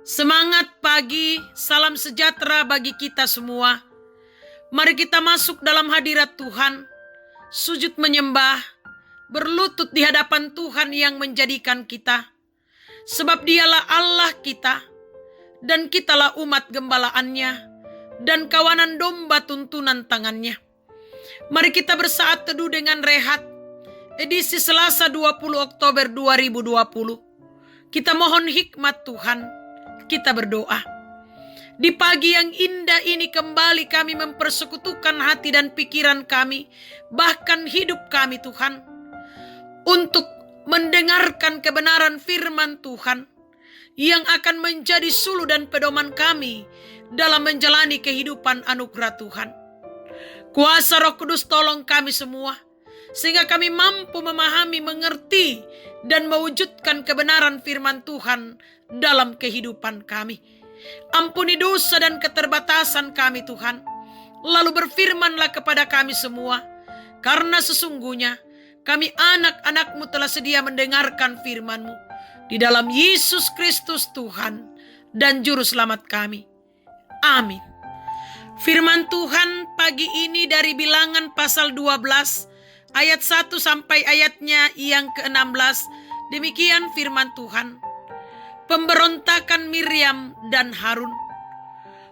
Semangat pagi, salam sejahtera bagi kita semua. Mari kita masuk dalam hadirat Tuhan, sujud menyembah, berlutut di hadapan Tuhan yang menjadikan kita. Sebab dialah Allah kita, dan kitalah umat gembalaannya, dan kawanan domba tuntunan tangannya. Mari kita bersaat teduh dengan rehat, edisi Selasa 20 Oktober 2020. Kita mohon hikmat Tuhan. Kita berdoa. Di pagi yang indah ini kembali kami mempersekutukan hati dan pikiran kami, bahkan hidup kami Tuhan, untuk mendengarkan kebenaran firman Tuhan yang akan menjadi suluh dan pedoman kami dalam menjalani kehidupan anugerah Tuhan. Kuasa Roh Kudus tolong kami semua, sehingga kami mampu memahami, mengerti, dan mewujudkan kebenaran firman Tuhan dalam kehidupan kami. Ampuni dosa dan keterbatasan kami Tuhan. Lalu berfirmanlah kepada kami semua, karena sesungguhnya kami anak-anak-Mu telah sedia mendengarkan firman-Mu. Di dalam Yesus Kristus Tuhan dan Juru Selamat kami. Amin. Firman Tuhan pagi ini dari Bilangan pasal 12 ayat 1 sampai ayatnya yang ke-16. Demikian firman Tuhan. Pemberontakan Miriam dan Harun.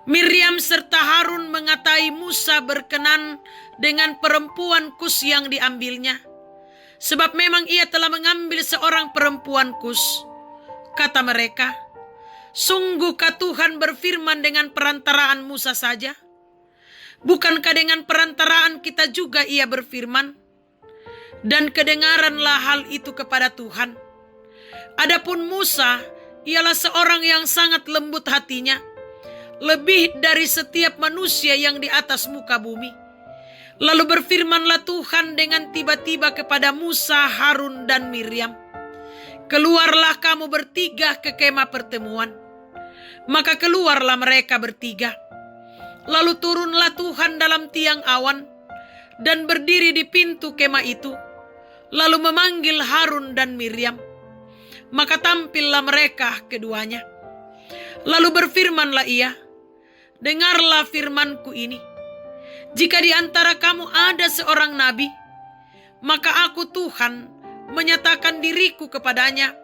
Miriam serta Harun mengatai Musa berkenan dengan perempuan Kus yang diambilnya. Sebab memang ia telah mengambil seorang perempuan Kus. Kata mereka, sungguhkah Tuhan berfirman dengan perantaraan Musa saja? Bukankah dengan perantaraan kita juga ia berfirman? Dan kedengaranlah hal itu kepada Tuhan. Adapun Musa, ialah seorang yang sangat lembut hatinya, lebih dari setiap manusia yang di atas muka bumi. Lalu berfirmanlah Tuhan dengan tiba-tiba kepada Musa, Harun, dan Miriam. Keluarlah kamu bertiga ke kemah pertemuan. Maka keluarlah mereka bertiga. Lalu turunlah Tuhan dalam tiang awan dan berdiri di pintu kemah itu. Lalu memanggil Harun dan Miriam. Maka tampillah mereka keduanya. Lalu berfirmanlah ia, dengarlah firmanku ini. Jika di antara kamu ada seorang nabi, maka aku Tuhan menyatakan diriku kepadanya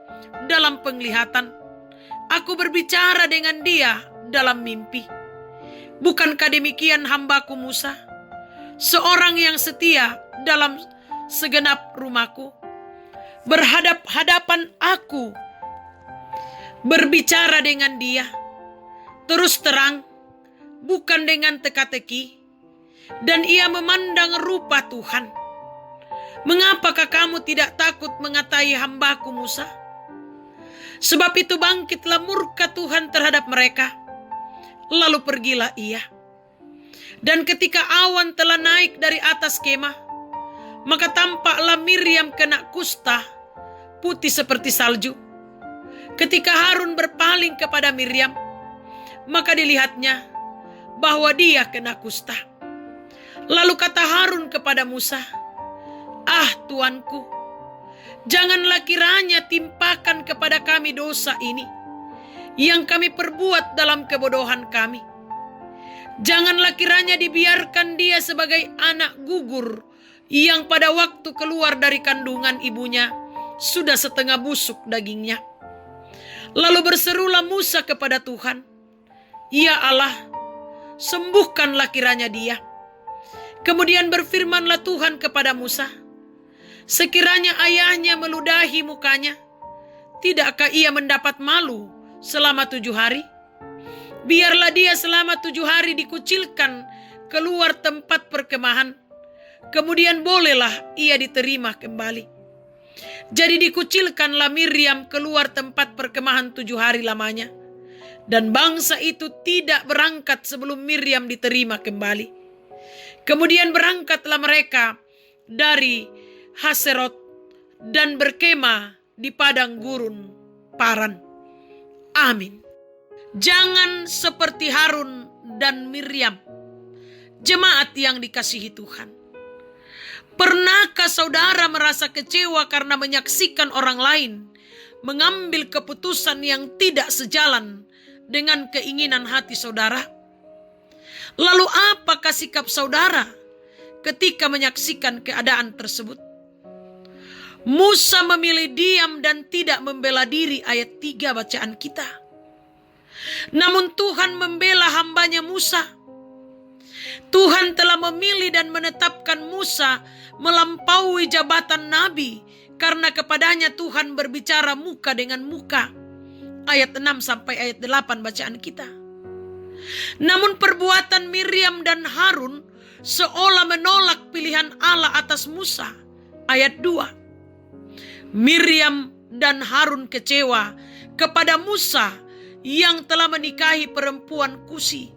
dalam penglihatan. Aku berbicara dengan dia dalam mimpi. Bukankah demikian hambaku Musa, seorang yang setia dalam segenap rumahku? Berhadap-hadapan aku berbicara dengan dia terus terang, bukan dengan teka-teki, dan ia memandang rupa Tuhan. Mengapakah kamu tidak takut mengatai hambaku Musa? Sebab itu bangkitlah murka Tuhan terhadap mereka. Lalu pergilah ia. Dan ketika awan telah naik dari atas kemah, maka tampaklah Miriam kena kusta, putih seperti salju. Ketika Harun berpaling kepada Miriam, maka dilihatnya bahwa dia kena kusta. Lalu kata Harun kepada Musa, "Ah Tuanku, janganlah kiranya timpakan kepada kami dosa ini yang kami perbuat dalam kebodohan kami. Janganlah kiranya dibiarkan dia sebagai anak gugur yang pada waktu keluar dari kandungan ibunya sudah setengah busuk dagingnya." Lalu berserulah Musa kepada Tuhan, "Ya Allah, sembuhkanlah kiranya dia." Kemudian berfirmanlah Tuhan kepada Musa, "Sekiranya ayahnya meludahi mukanya, tidakkah ia mendapat malu selama 7 hari? Biarlah dia selama 7 hari dikucilkan keluar tempat perkemahan. Kemudian bolehlah ia diterima kembali." Jadi dikucilkanlah Miriam keluar tempat perkemahan 7 hari lamanya. Dan bangsa itu tidak berangkat sebelum Miriam diterima kembali. Kemudian berangkatlah mereka dari Haserot dan berkemah di padang gurun Paran. Amin. Jangan seperti Harun dan Miriam, jemaat yang dikasihi Tuhan. Pernahkah saudara merasa kecewa karena menyaksikan orang lain mengambil keputusan yang tidak sejalan dengan keinginan hati saudara? Lalu apakah sikap saudara ketika menyaksikan keadaan tersebut? Musa memilih diam dan tidak membela diri, ayat 3 bacaan kita. Namun Tuhan membela hambanya Musa. Tuhan telah memilih dan menetapkan Musa melampaui jabatan nabi karena kepadanya Tuhan berbicara muka dengan muka. Ayat 6 sampai ayat 8 bacaan kita. Namun perbuatan Miriam dan Harun seolah menolak pilihan Allah atas Musa. Ayat 2. Miriam dan Harun kecewa kepada Musa yang telah menikahi perempuan Kusi.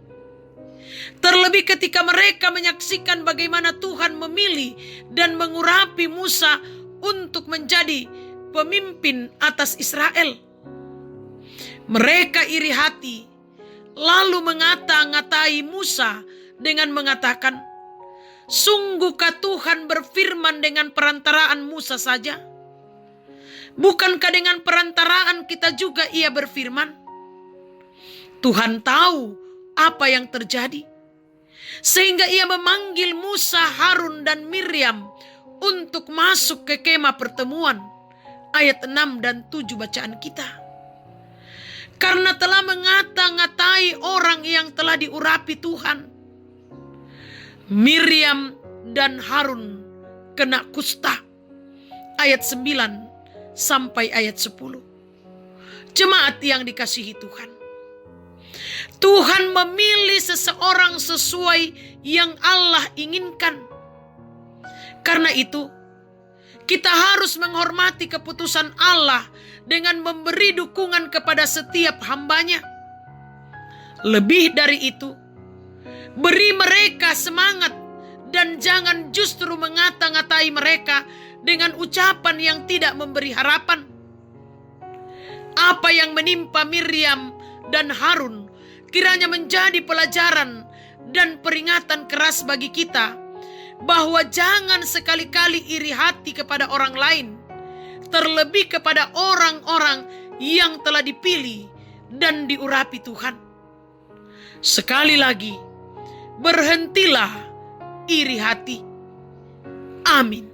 Terlebih ketika mereka menyaksikan bagaimana Tuhan memilih dan mengurapi Musa untuk menjadi pemimpin atas Israel. Mereka iri hati, lalu mengata-ngatai Musa dengan mengatakan, "Sungguhkah Tuhan berfirman dengan perantaraan Musa saja? Bukankah dengan perantaraan kita juga ia berfirman?" Tuhan tahu apa yang terjadi, sehingga ia memanggil Musa, Harun, dan Miriam untuk masuk ke kemah pertemuan. Ayat 6 dan 7 bacaan kita. Karena telah mengata-ngatai orang yang telah diurapi Tuhan, Miriam dan Harun kena kusta. Ayat 9 sampai ayat 10. Jemaat yang dikasihi Tuhan, Tuhan memilih seseorang sesuai yang Allah inginkan. Karena itu, kita harus menghormati keputusan Allah dengan memberi dukungan kepada setiap hambanya. Lebih dari itu, beri mereka semangat dan jangan justru mengata-ngatai mereka dengan ucapan yang tidak memberi harapan. Apa yang menimpa Miriam dan Harun kiranya menjadi pelajaran dan peringatan keras bagi kita bahwa jangan sekali-kali iri hati kepada orang lain, terlebih kepada orang-orang yang telah dipilih dan diurapi Tuhan. Sekali lagi, berhentilah iri hati. Amin.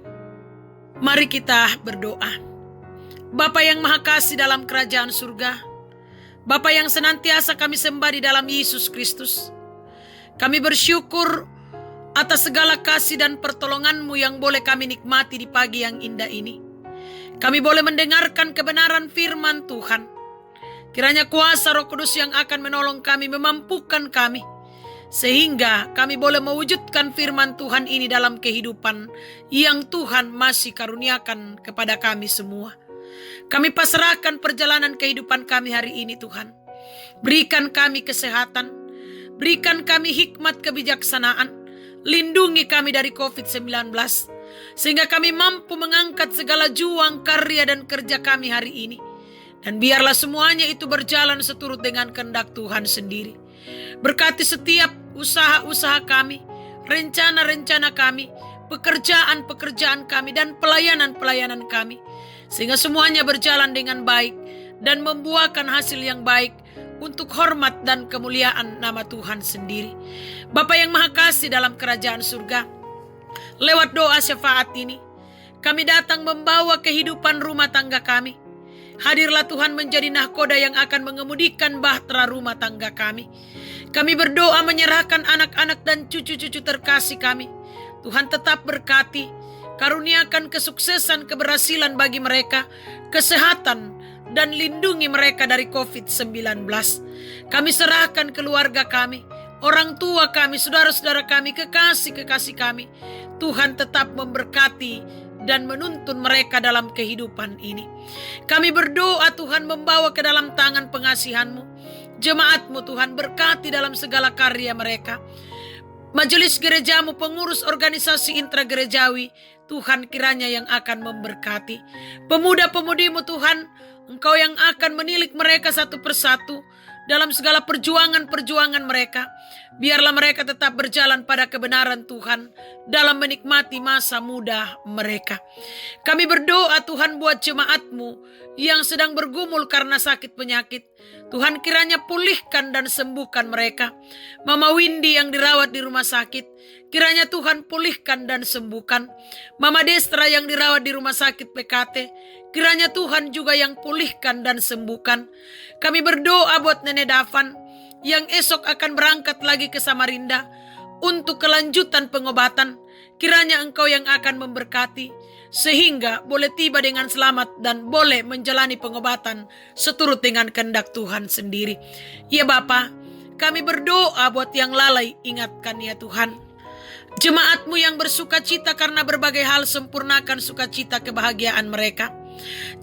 Mari kita berdoa. Bapa yang Maha Kasih dalam kerajaan surga, Bapa yang senantiasa kami sembah di dalam Yesus Kristus, kami bersyukur atas segala kasih dan pertolongan-Mu yang boleh kami nikmati di pagi yang indah ini. Kami boleh mendengarkan kebenaran firman Tuhan. Kiranya kuasa Roh Kudus yang akan menolong kami, memampukan kami, sehingga kami boleh mewujudkan firman Tuhan ini dalam kehidupan yang Tuhan masih karuniakan kepada kami semua. Kami pasrahkan perjalanan kehidupan kami hari ini Tuhan. Berikan kami kesehatan, berikan kami hikmat kebijaksanaan, lindungi kami dari COVID-19, sehingga kami mampu mengangkat segala juang, karya dan kerja kami hari ini. Dan biarlah semuanya itu berjalan seturut dengan kehendak Tuhan sendiri. Berkati setiap usaha-usaha kami, rencana-rencana kami, pekerjaan-pekerjaan kami, dan pelayanan-pelayanan kami. Sehingga semuanya berjalan dengan baik dan membuahkan hasil yang baik untuk hormat dan kemuliaan nama Tuhan sendiri. Bapa yang Maha Kasih dalam kerajaan surga, lewat doa syafaat ini, kami datang membawa kehidupan rumah tangga kami. Hadirlah Tuhan menjadi nahkoda yang akan mengemudikan bahtera rumah tangga kami. Kami berdoa menyerahkan anak-anak dan cucu-cucu terkasih kami. Tuhan tetap berkati, karuniakan kesuksesan, keberhasilan bagi mereka, kesehatan, dan lindungi mereka dari COVID-19. Kami serahkan keluarga kami, orang tua kami, saudara-saudara kami, kekasih-kekasih kami. Tuhan tetap memberkati dan menuntun mereka dalam kehidupan ini. Kami berdoa Tuhan membawa ke dalam tangan pengasihan-Mu jemaat-Mu Tuhan, berkati dalam segala karya mereka. Majelis gereja-Mu, pengurus organisasi intragerejawi, Tuhan kiranya yang akan memberkati. Pemuda-pemudi-Mu Tuhan, Engkau yang akan menilik mereka satu persatu dalam segala perjuangan-perjuangan mereka. Biarlah mereka tetap berjalan pada kebenaran Tuhan dalam menikmati masa muda mereka. Kami berdoa Tuhan buat jemaat-Mu yang sedang bergumul karena sakit penyakit. Tuhan kiranya pulihkan dan sembuhkan mereka. Mama Windy yang dirawat di rumah sakit, kiranya Tuhan pulihkan dan sembuhkan. Mama Destra yang dirawat di rumah sakit PKT, kiranya Tuhan juga yang pulihkan dan sembuhkan. Kami berdoa buat Nenek Dafan yang esok akan berangkat lagi ke Samarinda untuk kelanjutan pengobatan. Kiranya Engkau yang akan memberkati sehingga boleh tiba dengan selamat dan boleh menjalani pengobatan seturut dengan kehendak Tuhan sendiri. Ya Bapa, kami berdoa buat yang lalai, ingatkan ya Tuhan. Jemaat-Mu yang bersuka cita karena berbagai hal, sempurnakan sukacita kebahagiaan mereka.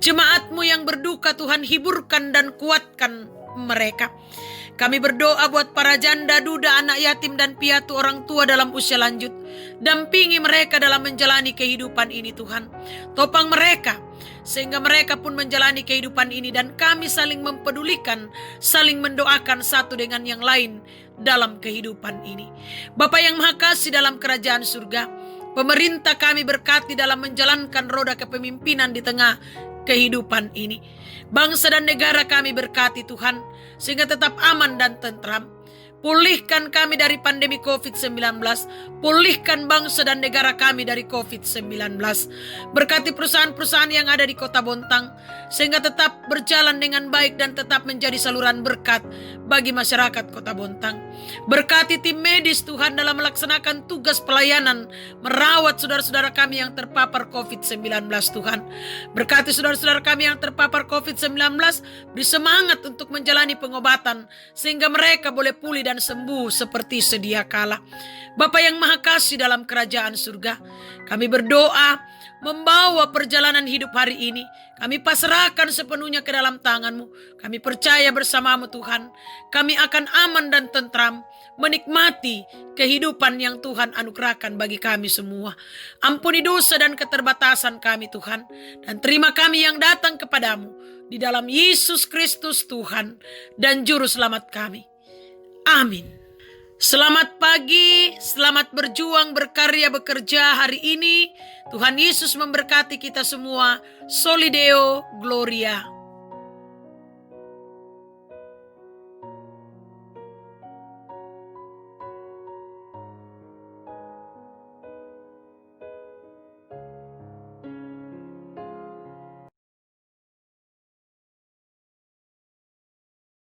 Jemaat-Mu yang berduka, Tuhan hiburkan dan kuatkan mereka. Kami berdoa buat para janda, duda, anak yatim dan piatu, orang tua dalam usia lanjut. Dampingi mereka dalam menjalani kehidupan ini Tuhan. Topang mereka sehingga mereka pun menjalani kehidupan ini, dan kami saling mempedulikan, saling mendoakan satu dengan yang lain dalam kehidupan ini. Bapa yang Maha Kasih dalam kerajaan surga, pemerintah kami berkati dalam menjalankan roda kepemimpinan di tengah kehidupan ini. Bangsa dan negara kami berkati Tuhan, sehingga tetap aman dan tentram. Pulihkan kami dari pandemi COVID-19. Pulihkan bangsa dan negara kami dari COVID-19. Berkati perusahaan-perusahaan yang ada di Kota Bontang, sehingga tetap berjalan dengan baik dan tetap menjadi saluran berkat bagi masyarakat Kota Bontang. Berkati tim medis Tuhan dalam melaksanakan tugas pelayanan, merawat saudara-saudara kami yang terpapar COVID-19 Tuhan. Berkati saudara-saudara kami yang terpapar COVID-19, beri semangat untuk menjalani pengobatan, sehingga mereka boleh pulih dan sembuh seperti sedia kala. Bapa yang Maha Kasih dalam kerajaan surga, kami berdoa membawa perjalanan hidup hari ini. Kami pasrahkan sepenuhnya ke dalam tangan-Mu. Kami percaya bersama-Mu Tuhan, kami akan aman dan tentram, menikmati kehidupan yang Tuhan anugerahkan bagi kami semua. Ampuni dosa dan keterbatasan kami Tuhan, dan terima kami yang datang kepadamu di dalam Yesus Kristus Tuhan dan Juru Selamat kami. Amin. Selamat pagi, selamat berjuang, berkarya, bekerja hari ini. Tuhan Yesus memberkati kita semua. Soli Deo Gloria.